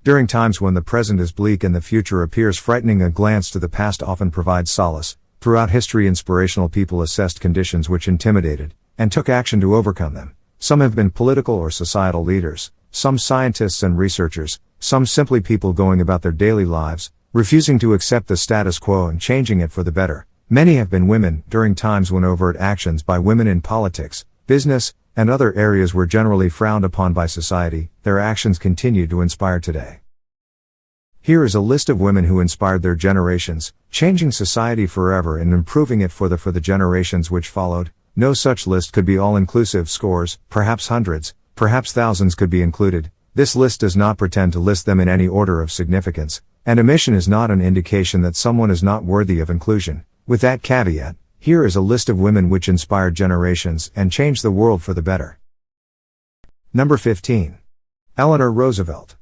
During times when the present is bleak and the future appears frightening, a glance to the past often provides solace. Throughout history, inspirational people assessed conditions which intimidated, and took action to overcome them. Some have been political or societal leaders, some scientists and researchers, some simply people going about their daily lives, refusing to accept the status quo and changing it for the better. Many have been women, during times when overt actions by women in politics, business, and other areas were generally frowned upon by society. Their actions continue to inspire today. Here is a list of women who inspired their generations, changing society forever and improving it for the generations which followed. No such list could be all-inclusive. Scores, perhaps hundreds, perhaps thousands could be included. This list does not pretend to list them in any order of significance, and omission is not an indication that someone is not worthy of inclusion. With that caveat, here is a list of women which inspired generations and changed the world for the better. Number 15. Eleanor Roosevelt.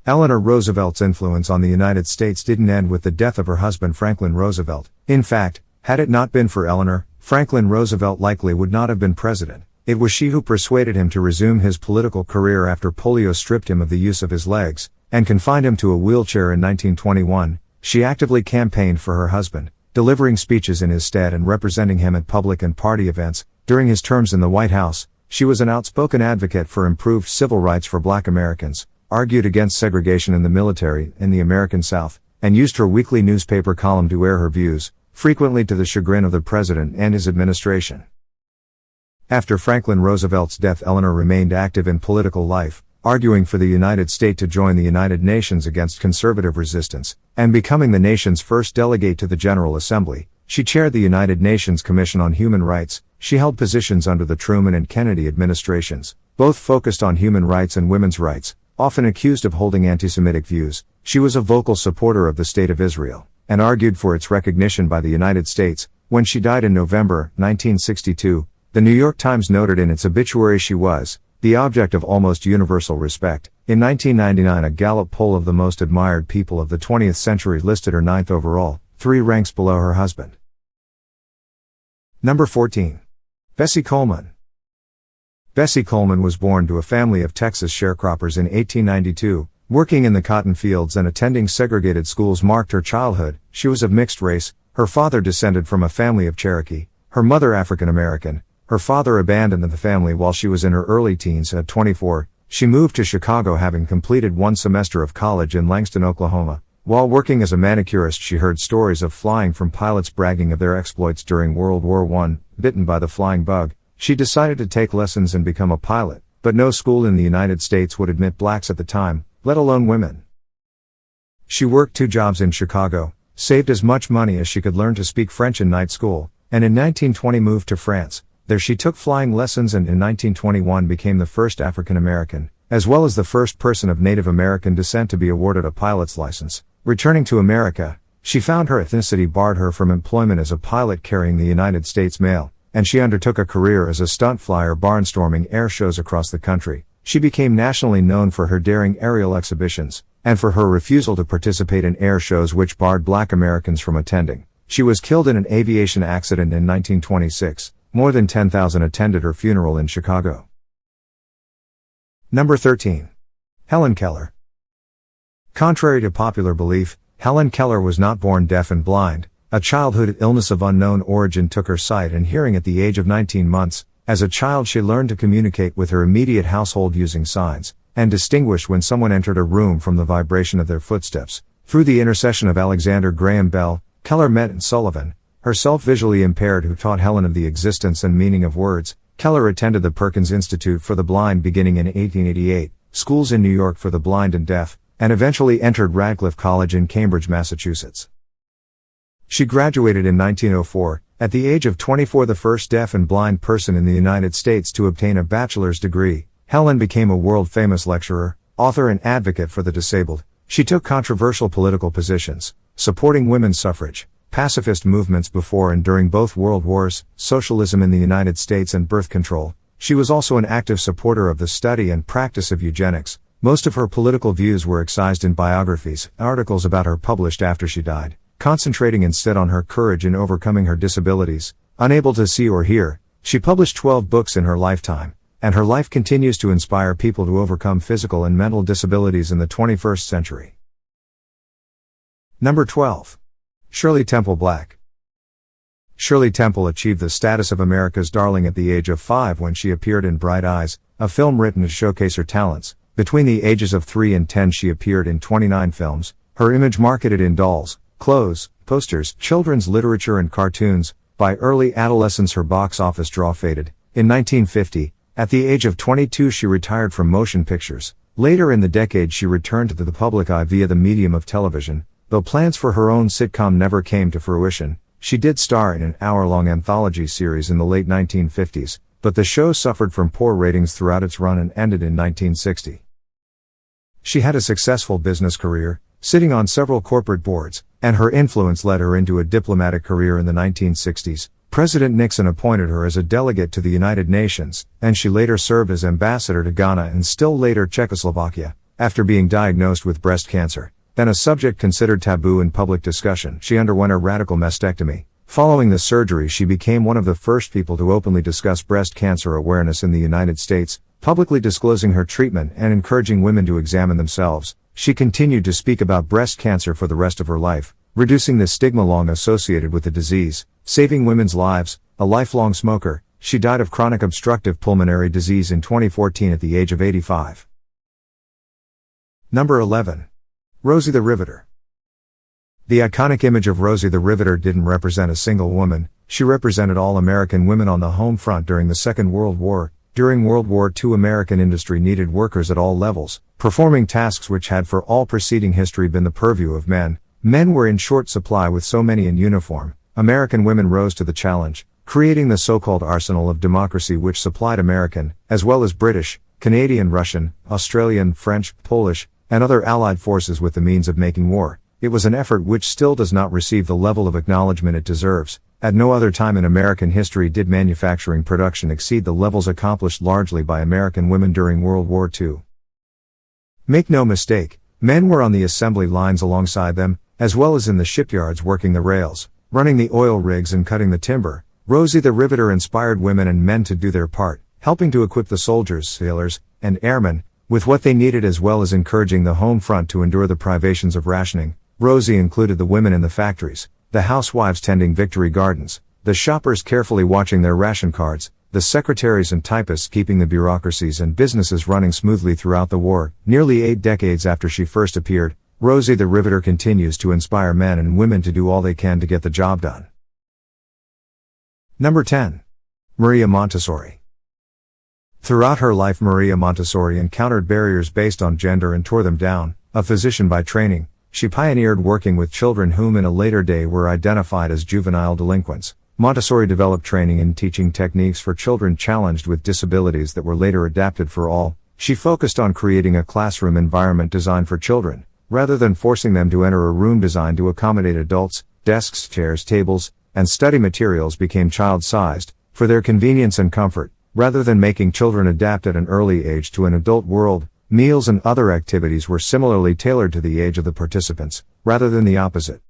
Eleanor Roosevelt's influence on the United States didn't end with the death of her husband Franklin Roosevelt. In fact, had it not been for Eleanor, Franklin Roosevelt likely would not have been president. It was she who persuaded him to resume his political career after polio stripped him of the use of his legs, and confined him to a wheelchair in 1921. She actively campaigned for her husband, delivering speeches in his stead and representing him at public and party events. During his terms in the White House, she was an outspoken advocate for improved civil rights for Black Americans, argued against segregation in the military in the American South, and used her weekly newspaper column to air her views, frequently to the chagrin of the president and his administration. After Franklin Roosevelt's death, Eleanor remained active in political life, arguing for the United States to join the United Nations against conservative resistance, and becoming the nation's first delegate to the General Assembly. She chaired the United Nations Commission on Human Rights. She held positions under the Truman and Kennedy administrations, both focused on human rights and women's rights. Often accused of holding anti-Semitic views, she was a vocal supporter of the State of Israel, and argued for its recognition by the United States. When she died in November 1962, the New York Times noted in its obituary she was the object of almost universal respect. In 1999, a Gallup poll of the most admired people of the 20th century listed her 9th overall, 3 ranks below her husband. Number 14. Bessie Coleman. Bessie Coleman was born to a family of Texas sharecroppers in 1892. Working in the cotton fields and attending segregated schools marked her childhood. She was of mixed race, her father descended from a family of Cherokee, her mother African American. Her father abandoned the family while she was in her early teens. At 24, she moved to Chicago, having completed 1 semester of college in Langston, Oklahoma. While working as a manicurist, she heard stories of flying from pilots bragging of their exploits during World War I. Bitten by the flying bug, she decided to take lessons and become a pilot, but no school in the United States would admit blacks at the time, let alone women. She worked 2 jobs in Chicago, saved as much money as she could learn to speak French in night school, and in 1920 moved to France. There she took flying lessons and in 1921 became the first African American, as well as the first person of Native American descent to be awarded a pilot's license. Returning to America, she found her ethnicity barred her from employment as a pilot carrying the United States mail, and she undertook a career as a stunt flyer barnstorming air shows across the country. She became nationally known for her daring aerial exhibitions, and for her refusal to participate in air shows which barred Black Americans from attending. She was killed in an aviation accident in 1926. More than 10,000 attended her funeral in Chicago. Number 13. Helen Keller. Contrary to popular belief, Helen Keller was not born deaf and blind. A childhood illness of unknown origin took her sight and hearing at the age of 19 months. As a child, she learned to communicate with her immediate household using signs, and distinguish when someone entered a room from the vibration of their footsteps. Through the intercession of Alexander Graham Bell, Keller met Anne Sullivan, herself visually impaired, who taught Helen of the existence and meaning of words. Keller attended the Perkins Institute for the Blind beginning in 1888, schools in New York for the blind and deaf, and eventually entered Radcliffe College in Cambridge, Massachusetts. She graduated in 1904, at the age of 24, the first deaf and blind person in the United States to obtain a bachelor's degree. Helen became a world-famous lecturer, author and advocate for the disabled. She took controversial political positions, supporting women's suffrage, pacifist movements before and during both World Wars, socialism in the United States and birth control. She was also an active supporter of the study and practice of eugenics. Most of her political views were excised in biographies, articles about her published after she died, concentrating instead on her courage in overcoming her disabilities. Unable to see or hear, she published 12 books in her lifetime. and her life continues to inspire people to overcome physical and mental disabilities in the 21st century. Number 12. Shirley Temple Black. Shirley Temple achieved the status of America's darling at the age of 5 when she appeared in Bright Eyes, a film written to showcase her talents. Between the ages of 3 and 10 she appeared in 29 films, her image marketed in dolls, clothes, posters, children's literature and cartoons. By early adolescence her box office draw faded. In 1950, at the age of 22 she retired from motion pictures. Later in the decade she returned to the public eye via the medium of television. Though plans for her own sitcom never came to fruition, she did star in an hour-long anthology series in the late 1950s, but the show suffered from poor ratings throughout its run and ended in 1960. She had a successful business career, sitting on several corporate boards, and her influence led her into a diplomatic career in the 1960s. President Nixon appointed her as a delegate to the United Nations, and she later served as ambassador to Ghana and still later Czechoslovakia. After being diagnosed with breast cancer, then a subject considered taboo in public discussion, she underwent a radical mastectomy. Following the surgery she became one of the first people to openly discuss breast cancer awareness in the United States, publicly disclosing her treatment and encouraging women to examine themselves. She continued to speak about breast cancer for the rest of her life, reducing the stigma long associated with the disease, saving women's lives. A lifelong smoker, she died of chronic obstructive pulmonary disease in 2014 at the age of 85. Number 11. Rosie the Riveter. The iconic image of Rosie the Riveter didn't represent a single woman, she represented all American women on the home front during the Second World War. During World War II American industry needed workers at all levels, performing tasks which had for all preceding history been the purview of men. Men were in short supply with so many in uniform. American women rose to the challenge, creating the so-called arsenal of democracy which supplied American, as well as British, Canadian, Russian, Australian, French, Polish, and other allied forces with the means of making war. It was an effort which still does not receive the level of acknowledgement it deserves. At no other time in American history did manufacturing production exceed the levels accomplished largely by American women during World War II. Make no mistake, men were on the assembly lines alongside them, as well as in the shipyards working the rails, running the oil rigs and cutting the timber. Rosie the Riveter inspired women and men to do their part, helping to equip the soldiers, sailors, and airmen with what they needed as well as encouraging the home front to endure the privations of rationing. Rosie included the women in the factories, the housewives tending Victory Gardens, the shoppers carefully watching their ration cards, the secretaries and typists keeping the bureaucracies and businesses running smoothly throughout the war. Nearly 8 decades after she first appeared, Rosie the Riveter continues to inspire men and women to do all they can to get the job done. Number 10. Maria Montessori. Throughout her life Maria Montessori encountered barriers based on gender and tore them down. A physician by training, she pioneered working with children whom in a later day were identified as juvenile delinquents. Montessori developed training and teaching techniques for children challenged with disabilities that were later adapted for all. She focused on creating a classroom environment designed for children, rather than forcing them to enter a room designed to accommodate adults. Desks, chairs, tables, and study materials became child-sized, for their convenience and comfort, rather than making children adapt at an early age to an adult world. Meals and other activities were similarly tailored to the age of the participants, rather than the opposite.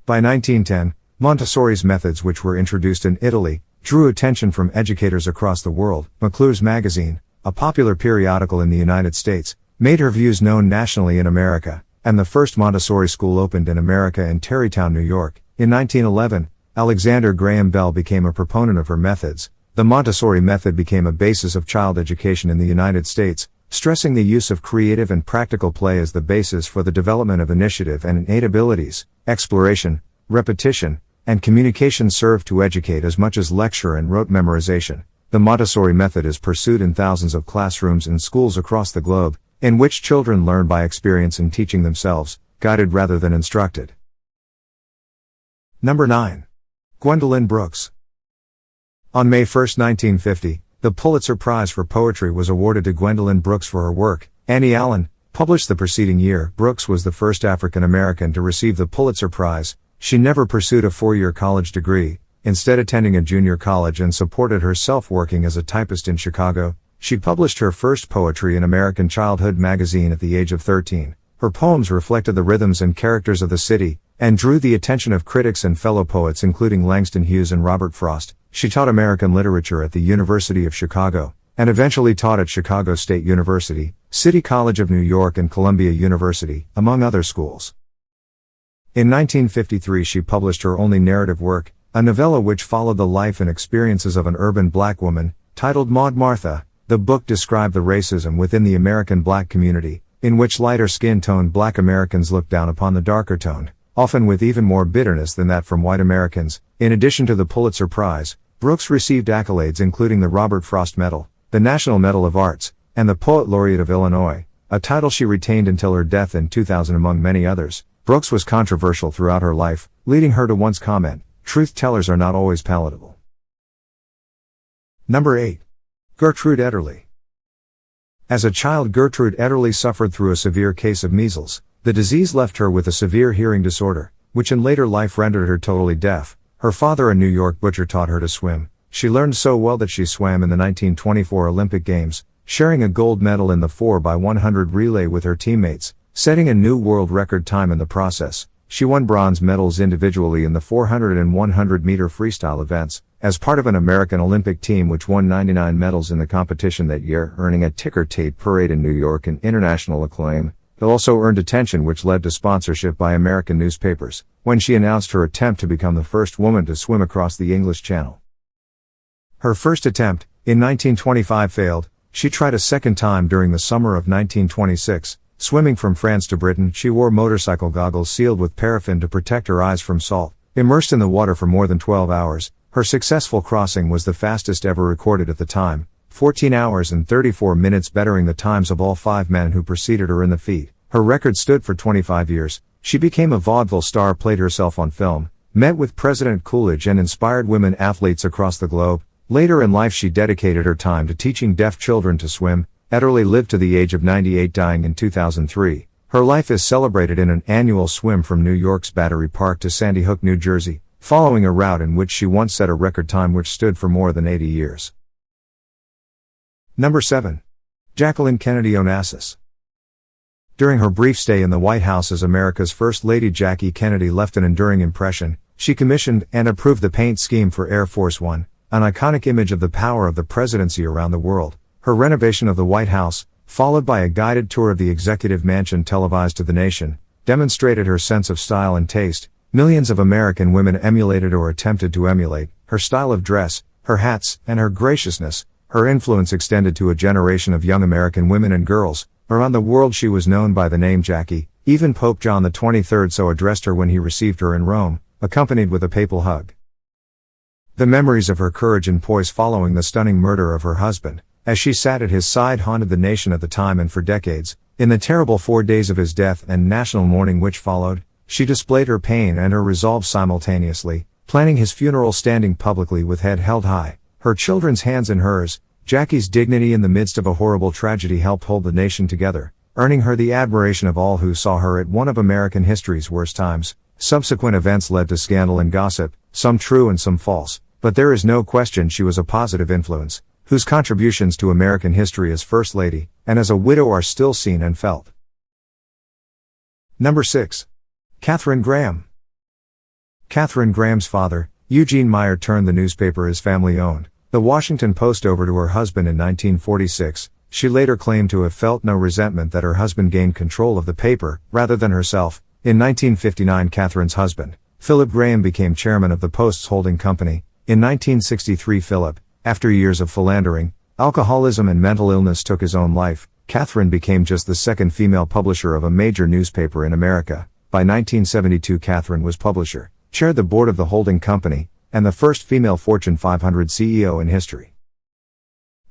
By 1910, Montessori's methods, which were introduced in Italy, drew attention from educators across the world. McClure's magazine, a popular periodical in the United States, made her views known nationally in America, and the first Montessori school opened in America in Tarrytown, New York. In 1911, Alexander Graham Bell became a proponent of her methods. The Montessori method became a basis of child education in the United States, stressing the use of creative and practical play as the basis for the development of initiative and innate abilities. Exploration, repetition, and communication serve to educate as much as lecture and rote memorization. The Montessori method is pursued in thousands of classrooms in schools across the globe, in which children learn by experience and teaching themselves, guided rather than instructed. Number 9. Gwendolyn Brooks. On May 1, 1950, the Pulitzer Prize for Poetry was awarded to Gwendolyn Brooks for her work. Annie Allen, published the preceding year. Brooks was the first African American to receive the Pulitzer Prize. She never pursued a 4-year college degree, instead attending a junior college and supported herself working as a typist in Chicago. She published her first poetry in American Childhood magazine at the age of 13. Her poems reflected the rhythms and characters of the city, and drew the attention of critics and fellow poets including Langston Hughes and Robert Frost. She taught American literature at the University of Chicago, and eventually taught at Chicago State University, City College of New York and Columbia University, among other schools. In 1953 she published her only narrative work, a novella which followed the life and experiences of an urban black woman, titled Maud Martha. The book described the racism within the American black community, in which lighter skin-toned black Americans looked down upon the darker-toned, often with even more bitterness than that from white Americans. In addition to the Pulitzer Prize, Brooks received accolades including the Robert Frost Medal, the National Medal of Arts, and the Poet Laureate of Illinois, a title she retained until her death in 2000 among many others. Brooks was controversial throughout her life, leading her to once comment, "Truth tellers are not always palatable." Number 8. Gertrude Ederle. As a child, Gertrude Ederle suffered through a severe case of measles. The disease left her with a severe hearing disorder, which in later life rendered her totally deaf. Her father, a New York butcher, taught her to swim. She learned so well that she swam in the 1924 Olympic Games, sharing a gold medal in the 4x100 relay with her teammates, setting a new world record time in the process. She won bronze medals individually in the 400 and 100-meter freestyle events, as part of an American Olympic team which won 99 medals in the competition that year, earning a ticker tape parade in New York and international acclaim. It also earned attention which led to sponsorship by American newspapers, when she announced her attempt to become the first woman to swim across the English Channel. Her first attempt, in 1925, failed. She tried a second time during the summer of 1926. Swimming from France to Britain, she wore motorcycle goggles sealed with paraffin to protect her eyes from salt. Immersed in the water for more than 12 hours, her successful crossing was the fastest ever recorded at the time, 14 hours and 34 minutes, bettering the times of all 5 men who preceded her in the feat. Her record stood for 25 years. She became a vaudeville star, played herself on film, met with President Coolidge, and inspired women athletes across the globe. Later in life she dedicated her time to teaching deaf children to swim. Ederle lived to the age of 98, dying in 2003. Her life is celebrated in an annual swim from New York's Battery Park to Sandy Hook, New Jersey, following a route in which she once set a record time which stood for more than 80 years. Number 7. Jacqueline Kennedy Onassis. During her brief stay in the White House as America's First Lady, Jackie Kennedy left an enduring impression. She commissioned and approved the paint scheme for Air Force One, an iconic image of the power of the presidency around the world. Her renovation of the White House, followed by a guided tour of the executive mansion televised to the nation, demonstrated her sense of style and taste. Millions of American women emulated or attempted to emulate her style of dress, her hats, and her graciousness. Her influence extended to a generation of young American women and girls. Around the world she was known by the name Jackie. Even Pope John XXIII so addressed her when he received her in Rome, accompanied with a papal hug. The memories of her courage and poise following the stunning murder of her husband, as she sat at his side, haunted the nation at the time and for decades. In the terrible 4 days of his death and national mourning which followed, she displayed her pain and her resolve simultaneously, planning his funeral standing publicly with head held high, her children's hands in hers. Jackie's dignity in the midst of a horrible tragedy helped hold the nation together, earning her the admiration of all who saw her at one of American history's worst times. Subsequent events led to scandal and gossip, some true and some false, but there is no question she was a positive influence, whose contributions to American history as First Lady, and as a widow, are still seen and felt. Number 6. Katharine Graham. Katharine Graham's father, Eugene Meyer, turned the newspaper his family owned, The Washington Post, over to her husband in 1946. She later claimed to have felt no resentment that her husband gained control of the paper, rather than herself. In 1959, Katharine's husband, Philip Graham, became chairman of the Post's holding company. In 1963, Philip, after years of philandering, alcoholism, and mental illness, took his own life. Katharine became just the second female publisher of a major newspaper in America. By 1972, Katharine was publisher, chaired the board of the holding company, and the first female Fortune 500 CEO in history.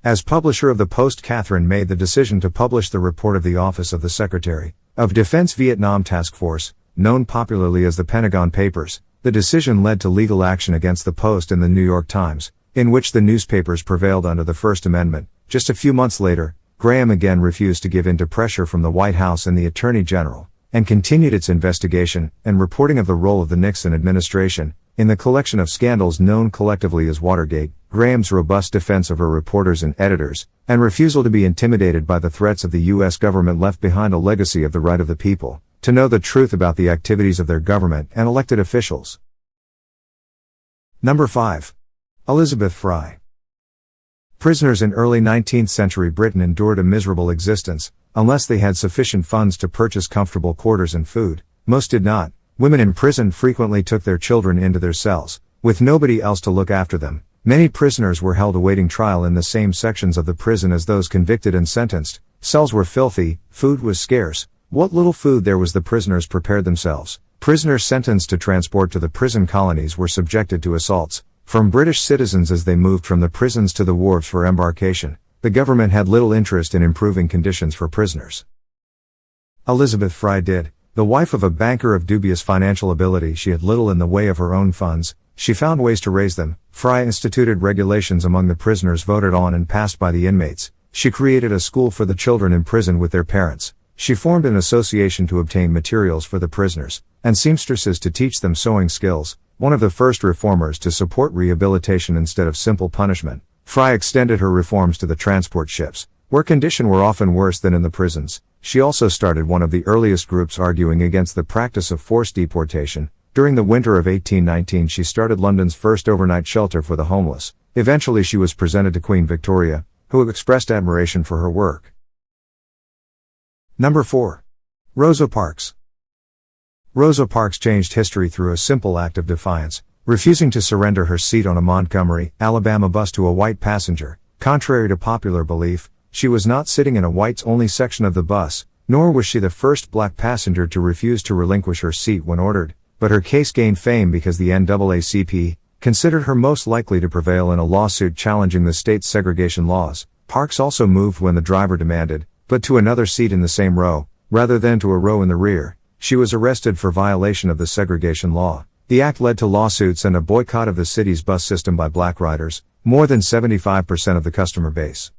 As publisher of the Post, Katharine made the decision to publish the report of the Office of the Secretary of Defense Vietnam Task Force, known popularly as the Pentagon Papers. The decision led to legal action against the Post and the New York Times, in which the newspapers prevailed under the First Amendment. Just a few months later, Graham again refused to give in to pressure from the White House and the Attorney General, and continued its investigation and reporting of the role of the Nixon administration in the collection of scandals known collectively as Watergate. Graham's robust defense of her reporters and editors, and refusal to be intimidated by the threats of the U.S. government, left behind a legacy of the right of the people to know the truth about the activities of their government and elected officials. Number 5. Elizabeth Fry. Prisoners in early 19th century Britain endured a miserable existence, unless they had sufficient funds to purchase comfortable quarters and food. Most did not. Women in prison frequently took their children into their cells, with nobody else to look after them. Many prisoners were held awaiting trial in the same sections of the prison as those convicted and sentenced. Cells were filthy, food was scarce. What little food there was the prisoners prepared themselves. Prisoners sentenced to transport to the prison colonies were subjected to assaults from British citizens as they moved from the prisons to the wharves for embarkation. The government had little interest in improving conditions for prisoners. Elizabeth Fry did. The wife of a banker of dubious financial ability, she had little in the way of her own funds. She found ways to raise them. Fry instituted regulations among the prisoners voted on and passed by the inmates. She created a school for the children in prison with their parents. She formed an association to obtain materials for the prisoners, and seamstresses to teach them sewing skills. One of the first reformers to support rehabilitation instead of simple punishment. Fry extended her reforms to the transport ships, where conditions were often worse than in the prisons. She also started one of the earliest groups arguing against the practice of forced deportation. During the winter of 1819 she started London's first overnight shelter for the homeless. Eventually she was presented to Queen Victoria, who expressed admiration for her work. Number 4. Rosa Parks. Rosa Parks changed history through a simple act of defiance, refusing to surrender her seat on a Montgomery, Alabama bus to a white passenger. Contrary to popular belief, she was not sitting in a whites-only section of the bus, nor was she the first black passenger to refuse to relinquish her seat when ordered, but her case gained fame because the NAACP considered her most likely to prevail in a lawsuit challenging the state's segregation laws. Parks also moved when the driver demanded, but to another seat in the same row, rather than to a row in the rear. She was arrested for violation of the segregation law. The act led to lawsuits and a boycott of the city's bus system by black riders, more than 75% of the customer base.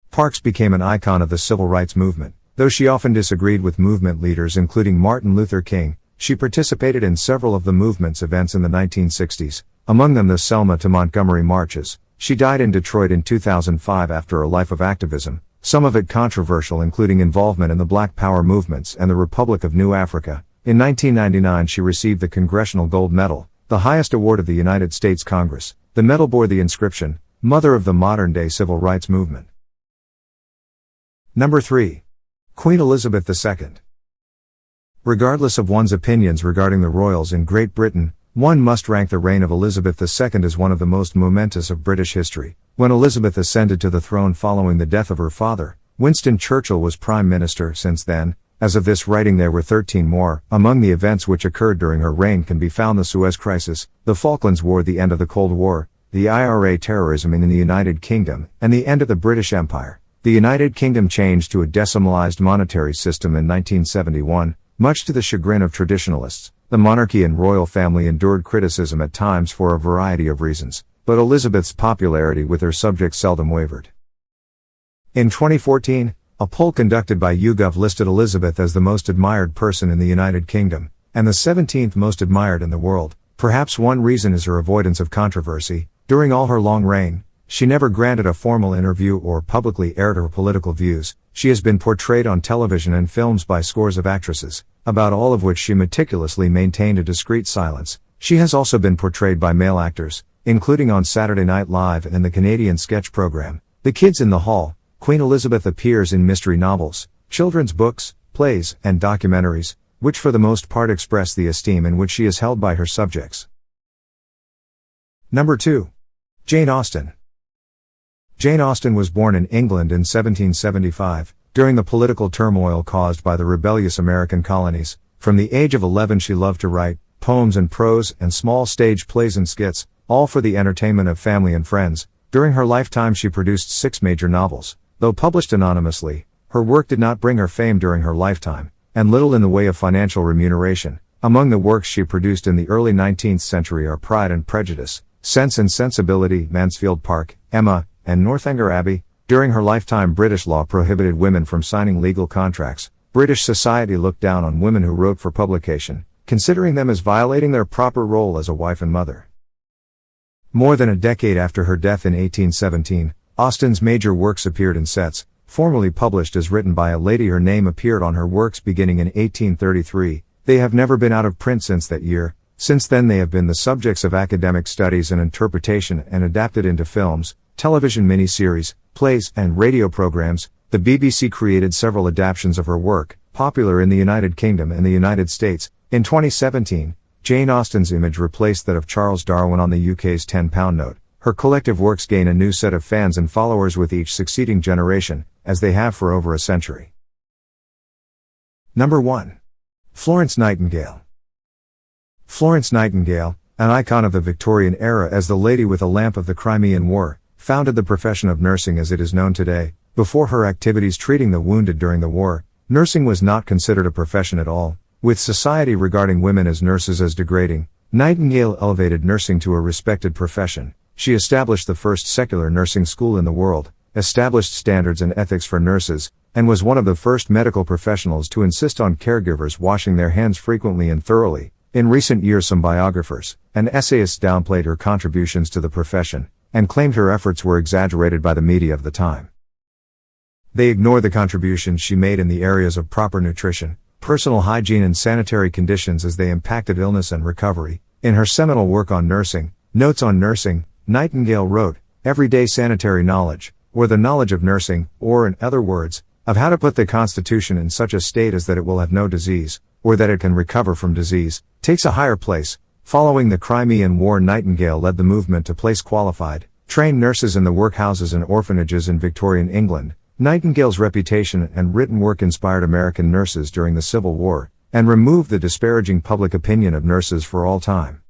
Parks became an icon of the civil rights movement. Though she often disagreed with movement leaders including Martin Luther King, she participated in several of the movement's events in the 1960s, among them the Selma to Montgomery marches. She died in Detroit in 2005 after a life of activism, some of it controversial, including involvement in the Black Power movements and the Republic of New Africa. In 1999 she received the Congressional Gold Medal, the highest award of the United States Congress. The medal bore the inscription, "Mother of the Modern-Day Civil Rights Movement." Number 3. Queen Elizabeth II. Regardless of one's opinions regarding the royals in Great Britain, one must rank the reign of Elizabeth II as one of the most momentous of British history. When Elizabeth ascended to the throne following the death of her father, Winston Churchill was Prime Minister. Since then, as of this writing, there were 13 more. Among the events which occurred during her reign can be found the Suez Crisis, the Falklands War, the end of the Cold War, the IRA terrorism in the United Kingdom, and the end of the British Empire. The United Kingdom changed to a decimalized monetary system in 1971, much to the chagrin of traditionalists. The monarchy and royal family endured criticism at times for a variety of reasons, but Elizabeth's popularity with her subjects seldom wavered. In 2014, a poll conducted by YouGov listed Elizabeth as the most admired person in the United Kingdom, and the 17th most admired in the world. Perhaps one reason is her avoidance of controversy. During all her long reign, she never granted a formal interview or publicly aired her political views. She has been portrayed on television and films by scores of actresses, about all of which she meticulously maintained a discreet silence. She has also been portrayed by male actors, including on Saturday Night Live and the Canadian sketch program, The Kids in the Hall. Queen Elizabeth appears in mystery novels, children's books, plays, and documentaries, which for the most part express the esteem in which she is held by her subjects. Number 2. Jane Austen. Jane Austen was born in England in 1775, during the political turmoil caused by the rebellious American colonies. From the age of 11 she loved to write poems and prose and small stage plays and skits, all for the entertainment of family and friends. During her lifetime she produced 6 major novels. Though published anonymously, her work did not bring her fame during her lifetime, and little in the way of financial remuneration. Among the works she produced in the early 19th century are Pride and Prejudice, Sense and Sensibility, Mansfield Park, Emma, and Northanger Abbey. During her lifetime British law prohibited women from signing legal contracts. British society looked down on women who wrote for publication, considering them as violating their proper role as a wife and mother. More than a decade after her death in 1817, Austen's major works appeared in sets, formerly published as written by a lady. Her name appeared on her works beginning in 1833. They have never been out of print since that year. Since then they have been the subjects of academic studies and interpretation and adapted into films. television miniseries, plays, and radio programs. The BBC created several adaptations of her work, popular in the United Kingdom and the United States. In 2017, Jane Austen's image replaced that of Charles Darwin on the UK's £10 note. Her collective works gain a new set of fans and followers with each succeeding generation, as they have for over a century. Number 1. Florence Nightingale. Florence Nightingale, an icon of the Victorian era as the Lady with a Lamp of the Crimean War, founded the profession of nursing as it is known today. Before her activities treating the wounded during the war, nursing was not considered a profession at all, with society regarding women as nurses as degrading. Nightingale elevated nursing to a respected profession. She established the first secular nursing school in the world, established standards and ethics for nurses, and was one of the first medical professionals to insist on caregivers washing their hands frequently and thoroughly. In recent years, some biographers and essayists downplayed her contributions to the profession, and claimed her efforts were exaggerated by the media of the time. They ignored the contributions she made in the areas of proper nutrition, personal hygiene and sanitary conditions as they impacted illness and recovery. In her seminal work on nursing, Notes on Nursing, Nightingale wrote, "Everyday sanitary knowledge, or the knowledge of nursing, or in other words, of how to put the constitution in such a state as that it will have no disease, or that it can recover from disease, takes a higher place." Following the Crimean War, Nightingale led the movement to place qualified, trained nurses in the workhouses and orphanages in Victorian England. Nightingale's reputation and written work inspired American nurses during the Civil War, and removed the disparaging public opinion of nurses for all time.